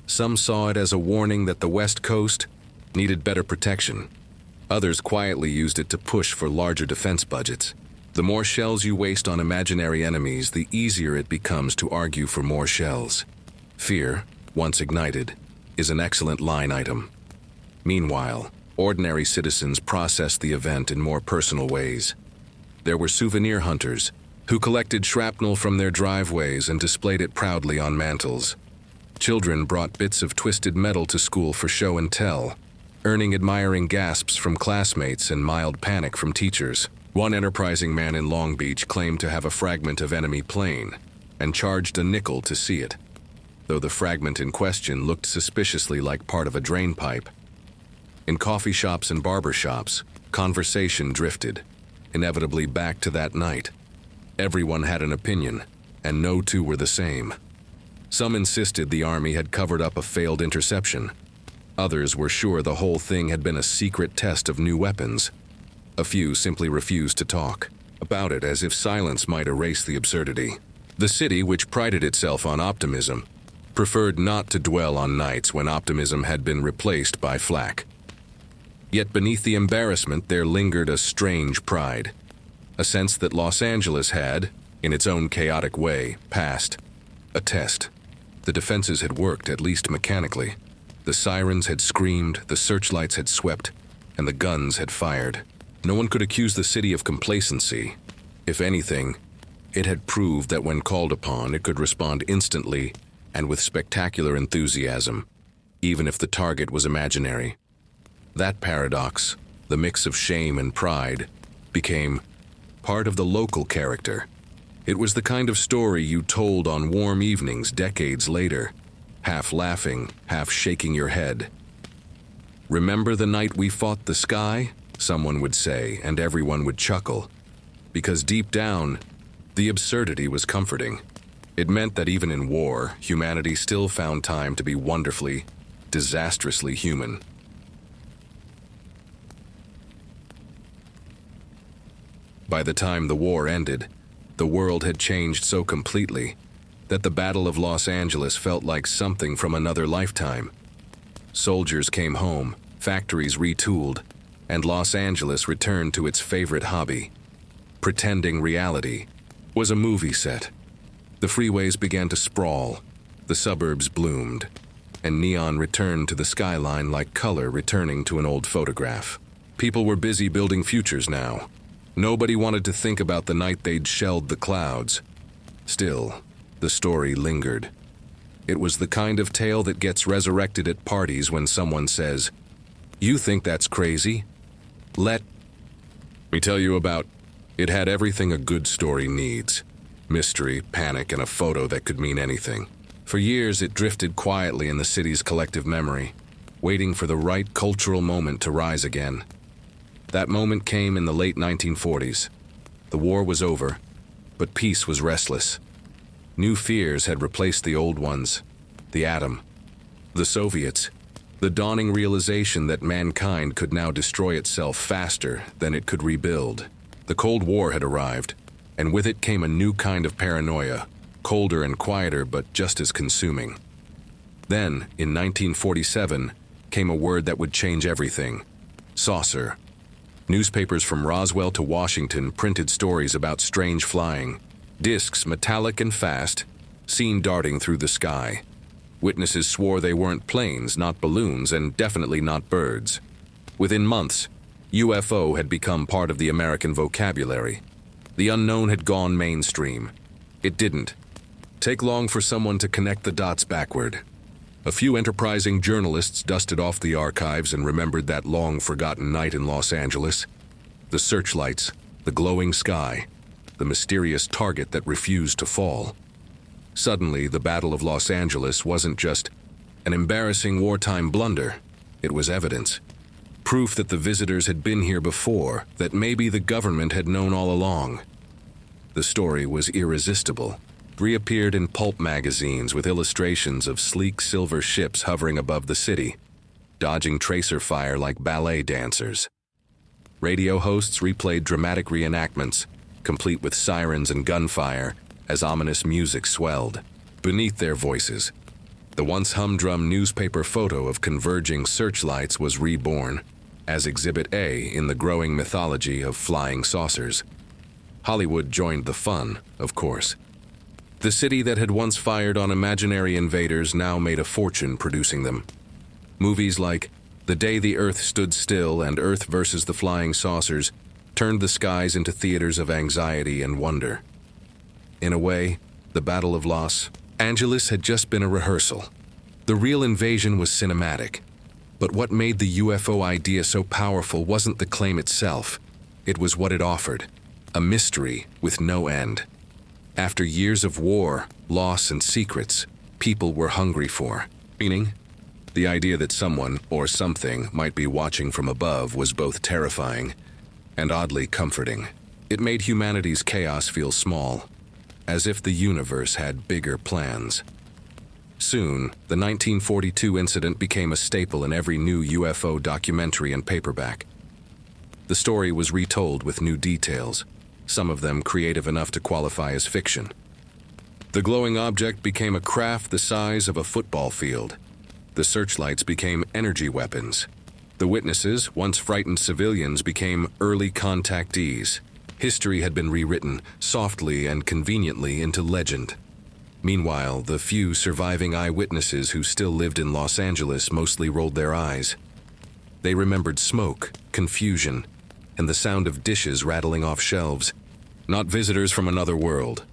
Some saw it as a warning that the West Coast needed better protection. Others quietly used it to push for larger defense budgets. The more shells you waste on imaginary enemies, the easier it becomes to argue for more shells. Fear, once ignited, is an excellent line item. Meanwhile, ordinary citizens processed the event in more personal ways. There were souvenir hunters who collected shrapnel from their driveways and displayed it proudly on mantles. Children brought bits of twisted metal to school for show and tell, earning admiring gasps from classmates and mild panic from teachers. One enterprising man in Long Beach claimed to have a fragment of enemy plane and charged a nickel to see it, though the fragment in question looked suspiciously like part of a drain pipe. In coffee shops and barber shops, conversation drifted, inevitably back to that night. Everyone had an opinion, and no two were the same. Some insisted the Army had covered up a failed interception. Others were sure the whole thing had been a secret test of new weapons. A few simply refused to talk about it, as if silence might erase the absurdity. The city, which prided itself on optimism, preferred not to dwell on nights when optimism had been replaced by flak. Yet beneath the embarrassment there lingered a strange pride, a sense that Los Angeles had, in its own chaotic way, passed a test. The defenses had worked, at least mechanically. The sirens had screamed, the searchlights had swept, and the guns had fired. No one could accuse the city of complacency. If anything, it had proved that when called upon, it could respond instantly and with spectacular enthusiasm, even if the target was imaginary. That paradox, the mix of shame and pride, became part of the local character. It was the kind of story you told on warm evenings decades later, half laughing, half shaking your head. "Remember the night we fought the sky?" someone would say, and everyone would chuckle. Because deep down, the absurdity was comforting. It meant that even in war, humanity still found time to be wonderfully, disastrously human. By the time the war ended, the world had changed so completely that the Battle of Los Angeles felt like something from another lifetime. Soldiers came home, factories retooled, and Los Angeles returned to its favorite hobby. Pretending reality was a movie set. The freeways began to sprawl, the suburbs bloomed, and neon returned to the skyline like color returning to an old photograph. People were busy building futures now. Nobody wanted to think about the night they'd shelled the clouds. Still, the story lingered. It was the kind of tale that gets resurrected at parties when someone says, "You think that's crazy? Let me tell you about." It had everything a good story needs: mystery, panic, and a photo that could mean anything. For years, it drifted quietly in the city's collective memory, waiting for the right cultural moment to rise again. That moment came in the late 1940s. The war was over, but peace was restless. New fears had replaced the old ones: the atom, the Soviets, the dawning realization that mankind could now destroy itself faster than it could rebuild. The Cold War had arrived, and with it came a new kind of paranoia, colder and quieter but just as consuming. Then, in 1947, came a word that would change everything: saucer. Newspapers from Roswell to Washington printed stories about strange flying, discs metallic and fast, seen darting through the sky. Witnesses swore they weren't planes, not balloons, and definitely not birds. Within months, UFO had become part of the American vocabulary. The unknown had gone mainstream. It didn't take long for someone to connect the dots backward. A few enterprising journalists dusted off the archives and remembered that long-forgotten night in Los Angeles. The searchlights, the glowing sky, the mysterious target that refused to fall. Suddenly, the Battle of Los Angeles wasn't just an embarrassing wartime blunder. It was evidence. Proof that the visitors had been here before, that maybe the government had known all along. The story was irresistible. Reappeared in pulp magazines with illustrations of sleek silver ships hovering above the city, dodging tracer fire like ballet dancers. Radio hosts replayed dramatic reenactments, complete with sirens and gunfire, as ominous music swelled. Beneath their voices, the once humdrum newspaper photo of converging searchlights was reborn as Exhibit A in the growing mythology of flying saucers. Hollywood joined the fun, of course. The city that had once fired on imaginary invaders now made a fortune producing them. Movies like The Day the Earth Stood Still and Earth vs. the Flying Saucers turned the skies into theaters of anxiety and wonder. In a way, the Battle of Los Angeles had just been a rehearsal. The real invasion was cinematic. But what made the UFO idea so powerful wasn't the claim itself. It was what it offered. A mystery with no end. After years of war, loss, and secrets, people were hungry for meaning. The idea that someone or something might be watching from above was both terrifying and oddly comforting. It made humanity's chaos feel small, as if the universe had bigger plans. Soon, the 1942 incident became a staple in every new UFO documentary and paperback. The story was retold with new details, some of them creative enough to qualify as fiction. The glowing object became a craft the size of a football field. The searchlights became energy weapons. The witnesses, once frightened civilians, became early contactees. History had been rewritten, softly and conveniently, into legend. Meanwhile, the few surviving eyewitnesses who still lived in Los Angeles mostly rolled their eyes. They remembered smoke, confusion, and the sound of dishes rattling off shelves. Not visitors from another world.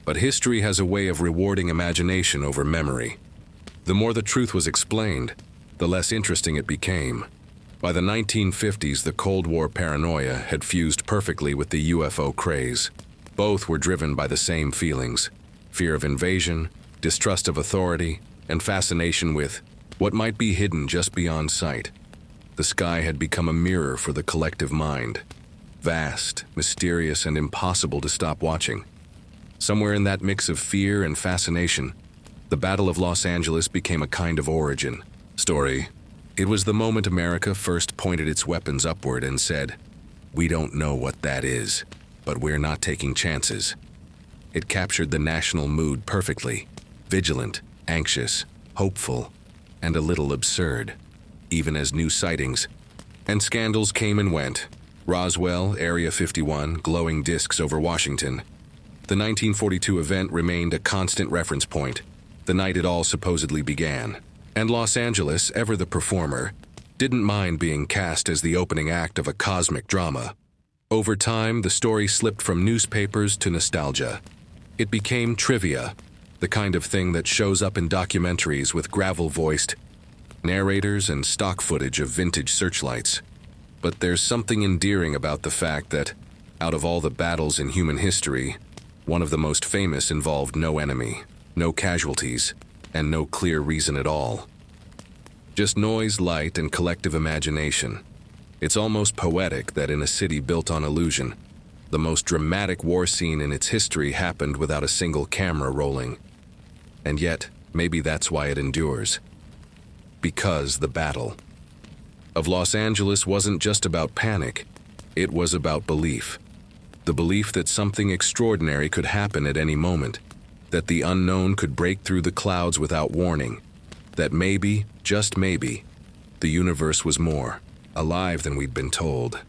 But history has a way of rewarding imagination over memory. The more the truth was explained, the less interesting it became. By the 1950s, the Cold War paranoia had fused perfectly with the UFO craze. Both were driven by the same feelings: fear of invasion, distrust of authority, and fascination with what might be hidden just beyond sight. The sky had become a mirror for the collective mind. Vast, mysterious, and impossible to stop watching. Somewhere in that mix of fear and fascination, the Battle of Los Angeles became a kind of origin story. It was the moment America first pointed its weapons upward and said, "We don't know what that is, but we're not taking chances." It captured the national mood perfectly: vigilant, anxious, hopeful, and a little absurd. Even as new sightings and scandals came and went. Roswell, Area 51, glowing discs over Washington. The 1942 event remained a constant reference point, the night it all supposedly began. And Los Angeles, ever the performer, didn't mind being cast as the opening act of a cosmic drama. Over time, the story slipped from newspapers to nostalgia. It became trivia, the kind of thing that shows up in documentaries with gravel-voiced narrators and stock footage of vintage searchlights. But there's something endearing about the fact that, out of all the battles in human history, one of the most famous involved no enemy, no casualties, and no clear reason at all. Just noise, light, and collective imagination. It's almost poetic that in a city built on illusion, the most dramatic war scene in its history happened without a single camera rolling. And yet, maybe that's why it endures. Because the Battle of Los Angeles wasn't just about panic, it was about belief. The belief that something extraordinary could happen at any moment, that the unknown could break through the clouds without warning, that maybe, just maybe, the universe was more alive than we'd been told.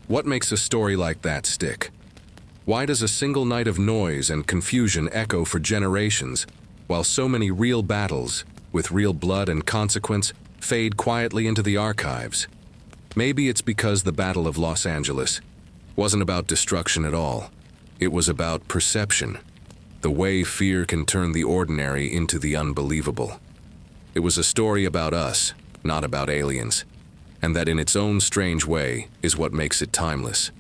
What makes a story like that stick? Why does a single night of noise and confusion echo for generations, while so many real battles, with real blood and consequence, fade quietly into the archives. Maybe it's because the Battle of Los Angeles wasn't about destruction at all. It was about perception, the way fear can turn the ordinary into the unbelievable. It was a story about us, not about aliens, and that in its own strange way is what makes it timeless.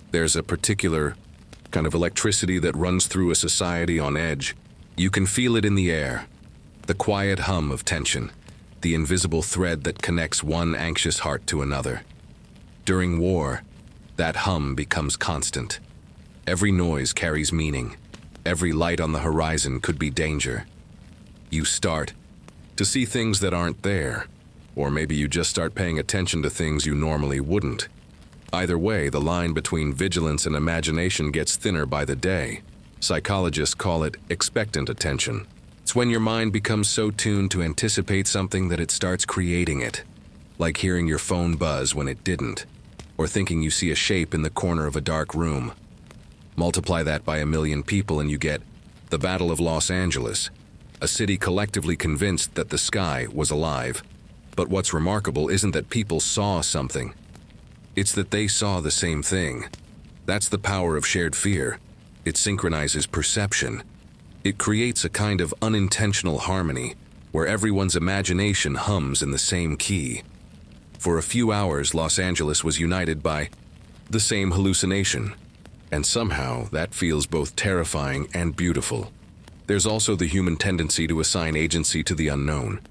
There's a particular kind of electricity that runs through a society on edge. You can feel it in the air, the quiet hum of tension, the invisible thread that connects one anxious heart to another. During war, that hum becomes constant. Every noise carries meaning. Every light on the horizon could be danger. You start to see things that aren't there, or maybe you just start paying attention to things you normally wouldn't. Either way, the line between vigilance and imagination gets thinner by the day. Psychologists call it expectant attention. It's when your mind becomes so tuned to anticipate something that it starts creating it, like hearing your phone buzz when it didn't, or thinking you see a shape in the corner of a dark room. Multiply that by 1 million people and you get the Battle of Los Angeles, a city collectively convinced that the sky was alive. But what's remarkable isn't that people saw something. It's that they saw the same thing. That's the power of shared fear. It synchronizes perception. It creates a kind of unintentional harmony where everyone's imagination hums in the same key. For a few hours, Los Angeles was united by the same hallucination. And somehow, that feels both terrifying and beautiful. There's also the human tendency to assign agency to the unknown.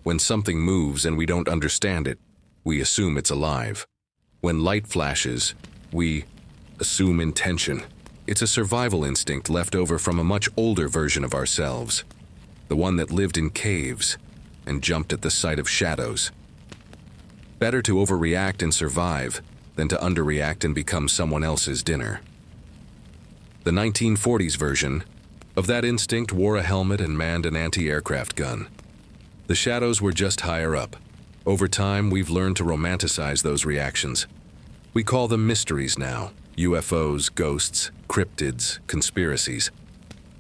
When something moves and we don't understand it, we assume it's alive. When light flashes, we assume intention. It's a survival instinct left over from a much older version of ourselves, the one that lived in caves and jumped at the sight of shadows. Better to overreact and survive than to underreact and become someone else's dinner. The 1940s version of that instinct wore a helmet and manned an anti-aircraft gun. The shadows were just higher up. Over time, we've learned to romanticize those reactions. We call them mysteries now. UFOs, ghosts, cryptids, conspiracies.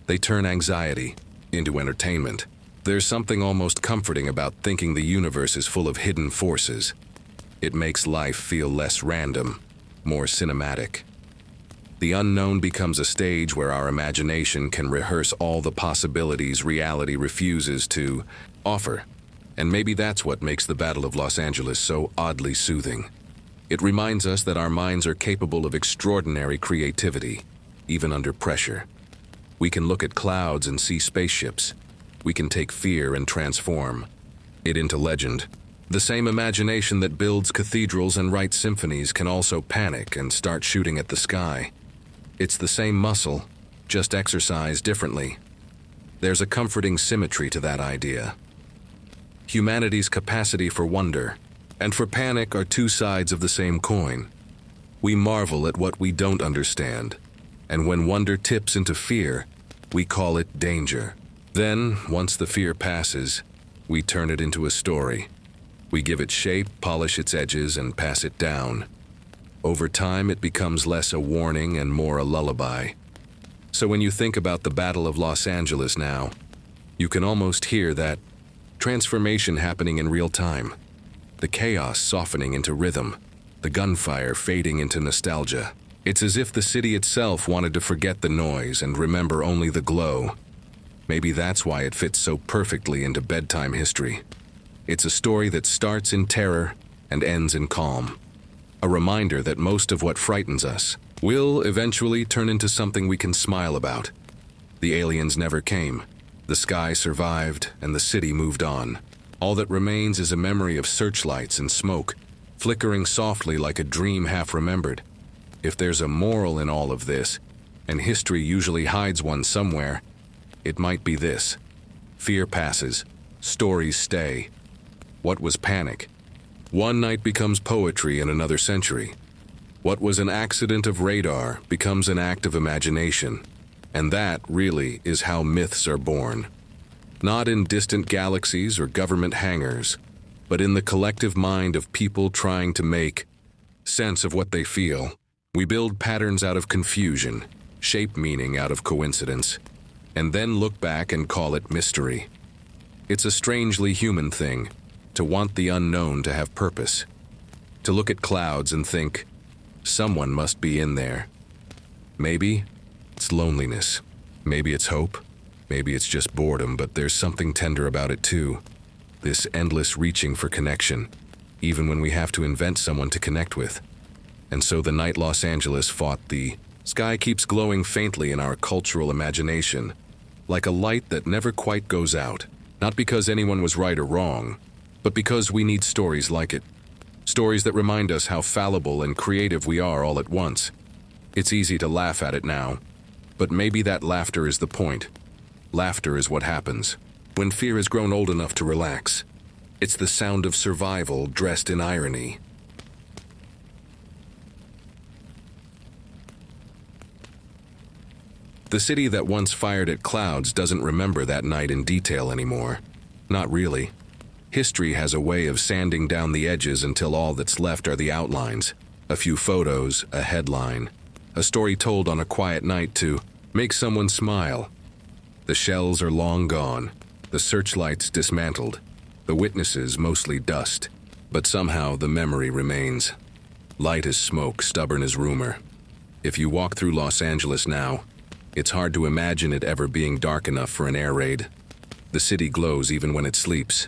They turn anxiety into entertainment. There's something almost comforting about thinking the universe is full of hidden forces. It makes life feel less random, more cinematic. The unknown becomes a stage where our imagination can rehearse all the possibilities reality refuses to offer. And maybe that's what makes the Battle of Los Angeles so oddly soothing. It reminds us that our minds are capable of extraordinary creativity, even under pressure. We can look at clouds and see spaceships. We can take fear and transform it into legend. The same imagination that builds cathedrals and writes symphonies can also panic and start shooting at the sky. It's the same muscle, just exercised differently. There's a comforting symmetry to that idea. Humanity's capacity for wonder and for panic are two sides of the same coin. We marvel at what we don't understand, and when wonder tips into fear, we call it danger. Then, once the fear passes, we turn it into a story. We give it shape, polish its edges, and pass it down. Over time, it becomes less a warning and more a lullaby. So when you think about the Battle of Los Angeles now, you can almost hear that transformation happening in real time. The chaos softening into rhythm, the gunfire fading into nostalgia. It's as if the city itself wanted to forget the noise and remember only the glow. Maybe that's why it fits so perfectly into bedtime history. It's a story that starts in terror and ends in calm. A reminder that most of what frightens us will eventually turn into something we can smile about. The aliens never came. The sky survived and the city moved on. All that remains is a memory of searchlights and smoke, flickering softly like a dream half remembered. If there's a moral in all of this, and history usually hides one somewhere, it might be this. Fear passes, stories stay. What was panic? One night becomes poetry in another century. What was an accident of radar becomes an act of imagination. And that, really, is how myths are born. Not in distant galaxies or government hangars, but in the collective mind of people trying to make sense of what they feel. We build patterns out of confusion, shape meaning out of coincidence, and then look back and call it mystery. It's a strangely human thing, to want the unknown to have purpose. To look at clouds and think, someone must be in there. Maybe it's loneliness. Maybe it's hope. Maybe it's just boredom, but there's something tender about it too. This endless reaching for connection, even when we have to invent someone to connect with. And so the night Los Angeles fought, the sky keeps glowing faintly in our cultural imagination, like a light that never quite goes out. Not because anyone was right or wrong, but because we need stories like it. Stories that remind us how fallible and creative we are all at once. It's easy to laugh at it now, but maybe that laughter is the point. Laughter is what happens when fear has grown old enough to relax. It's the sound of survival dressed in irony. The city that once fired at clouds doesn't remember that night in detail anymore. Not really. History has a way of sanding down the edges until all that's left are the outlines. A few photos, a headline, a story told on a quiet night to make someone smile. The shells are long gone, the searchlights dismantled, the witnesses mostly dust, but somehow the memory remains. Light as smoke, stubborn as rumor. If you walk through Los Angeles now, it's hard to imagine it ever being dark enough for an air raid. The city glows even when it sleeps.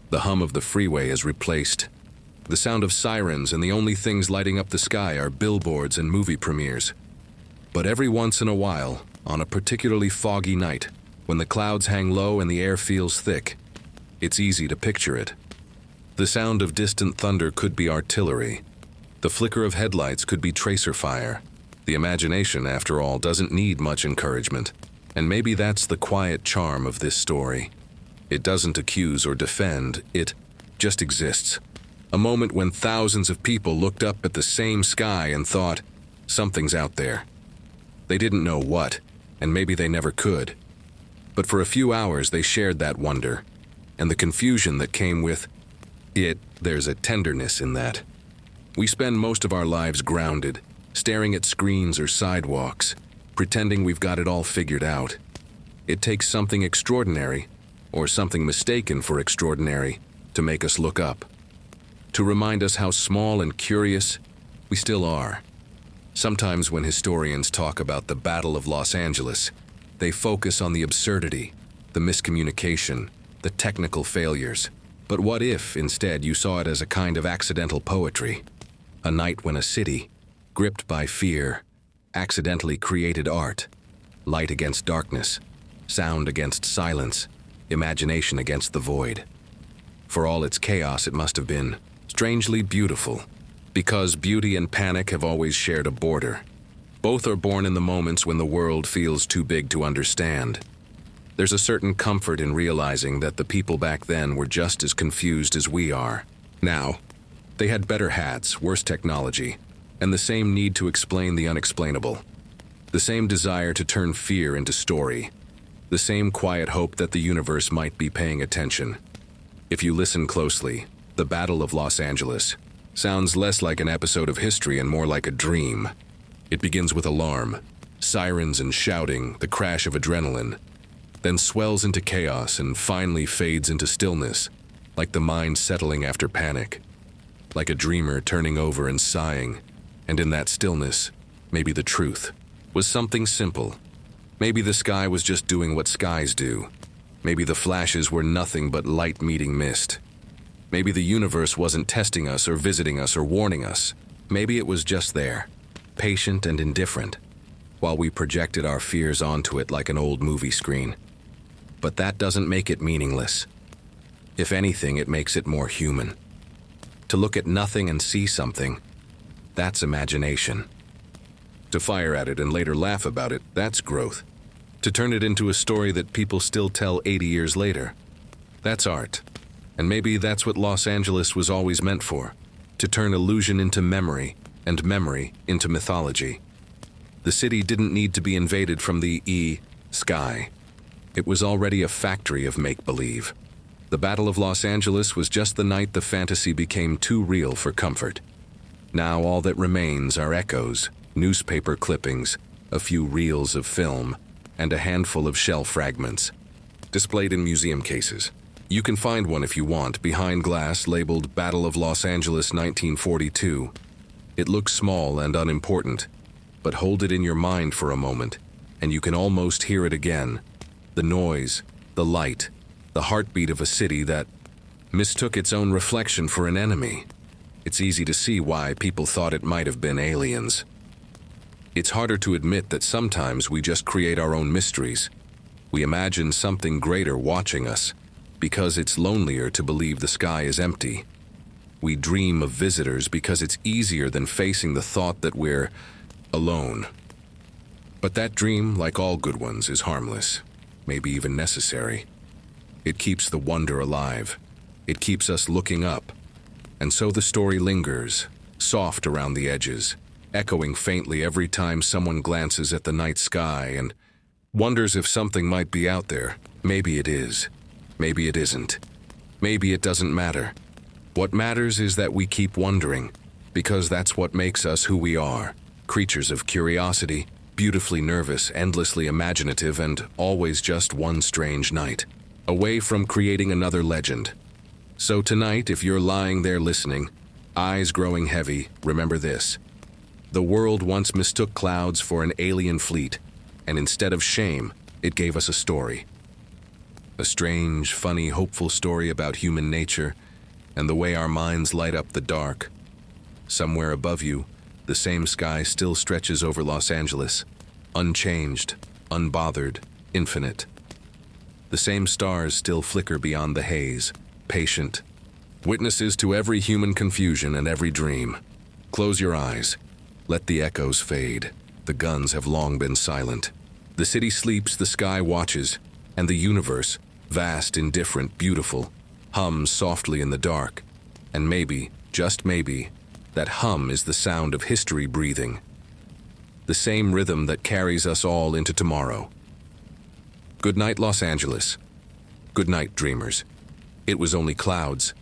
The hum of the freeway is replaced. The sound of sirens, and the only things lighting up the sky are billboards and movie premieres. But every once in a while, on a particularly foggy night, when the clouds hang low and the air feels thick, it's easy to picture it. The sound of distant thunder could be artillery. The flicker of headlights could be tracer fire. The imagination, after all, doesn't need much encouragement. And maybe that's the quiet charm of this story. It doesn't accuse or defend, it just exists. A moment when thousands of people looked up at the same sky and thought, something's out there. They didn't know what, and maybe they never could. But for a few hours they shared that wonder, and the confusion that came with it. There's a tenderness in that. We spend most of our lives grounded, staring at screens or sidewalks, pretending we've got it all figured out. It takes something extraordinary, or something mistaken for extraordinary, to make us look up. To remind us how small and curious we still are. Sometimes when historians talk about the Battle of Los Angeles, they focus on the absurdity, the miscommunication, the technical failures. But what if, instead, you saw it as a kind of accidental poetry? A night when a city, gripped by fear, accidentally created art. Light against darkness, sound against silence, imagination against the void. For all its chaos, it must have been strangely beautiful, because beauty and panic have always shared a border. Both are born in the moments when the world feels too big to understand. There's a certain comfort in realizing that the people back then were just as confused as we are. Now, they had better hats, worse technology, and the same need to explain the unexplainable. The same desire to turn fear into story. The same quiet hope that the universe might be paying attention. If you listen closely, the Battle of Los Angeles sounds less like an episode of history and more like a dream. It begins with alarm, sirens and shouting, the crash of adrenaline, then swells into chaos and finally fades into stillness, like the mind settling after panic, like a dreamer turning over and sighing. And in that stillness, maybe the truth was something simple. Maybe the sky was just doing what skies do. Maybe the flashes were nothing but light meeting mist. Maybe the universe wasn't testing us or visiting us or warning us. Maybe it was just there, patient and indifferent, while we projected our fears onto it like an old movie screen. But that doesn't make it meaningless. If anything, it makes it more human. To look at nothing and see something, that's imagination. To fire at it and later laugh about it, that's growth. To turn it into a story that people still tell 80 years later, that's art. And maybe that's what Los Angeles was always meant for, to turn illusion into memory, and memory into mythology. The city didn't need to be invaded from the sky. It was already a factory of make-believe. The Battle of Los Angeles was just the night the fantasy became too real for comfort. Now all that remains are echoes, newspaper clippings, a few reels of film, and a handful of shell fragments, displayed in museum cases. You can find one if you want, behind glass labeled Battle of Los Angeles 1942. It looks small and unimportant, but hold it in your mind for a moment, and you can almost hear it again. The noise, the light, the heartbeat of a city that mistook its own reflection for an enemy. It's easy to see why people thought it might have been aliens. It's harder to admit that sometimes we just create our own mysteries. We imagine something greater watching us, because it's lonelier to believe the sky is empty. We dream of visitors because it's easier than facing the thought that we're alone. But that dream, like all good ones, is harmless, maybe even necessary. It keeps the wonder alive. It keeps us looking up. And so the story lingers, soft around the edges, echoing faintly every time someone glances at the night sky and wonders if something might be out there. Maybe it is. Maybe it isn't. Maybe it doesn't matter. What matters is that we keep wondering, because that's what makes us who we are. Creatures of curiosity, beautifully nervous, endlessly imaginative, and always just one strange night, away from creating another legend. So tonight, if you're lying there listening, eyes growing heavy, remember this. The world once mistook clouds for an alien fleet, and instead of shame, it gave us a story. A strange, funny, hopeful story about human nature and the way our minds light up the dark. Somewhere above you, the same sky still stretches over Los Angeles, unchanged, unbothered, infinite. The same stars still flicker beyond the haze, patient, witnesses to every human confusion and every dream. Close your eyes. Let the echoes fade. The guns have long been silent. The city sleeps, the sky watches, and the universe, vast, indifferent, beautiful, hums softly in the dark. And maybe, just maybe, that hum is the sound of history breathing. The same rhythm that carries us all into tomorrow. Good night, Los Angeles. Good night, dreamers. It was only clouds,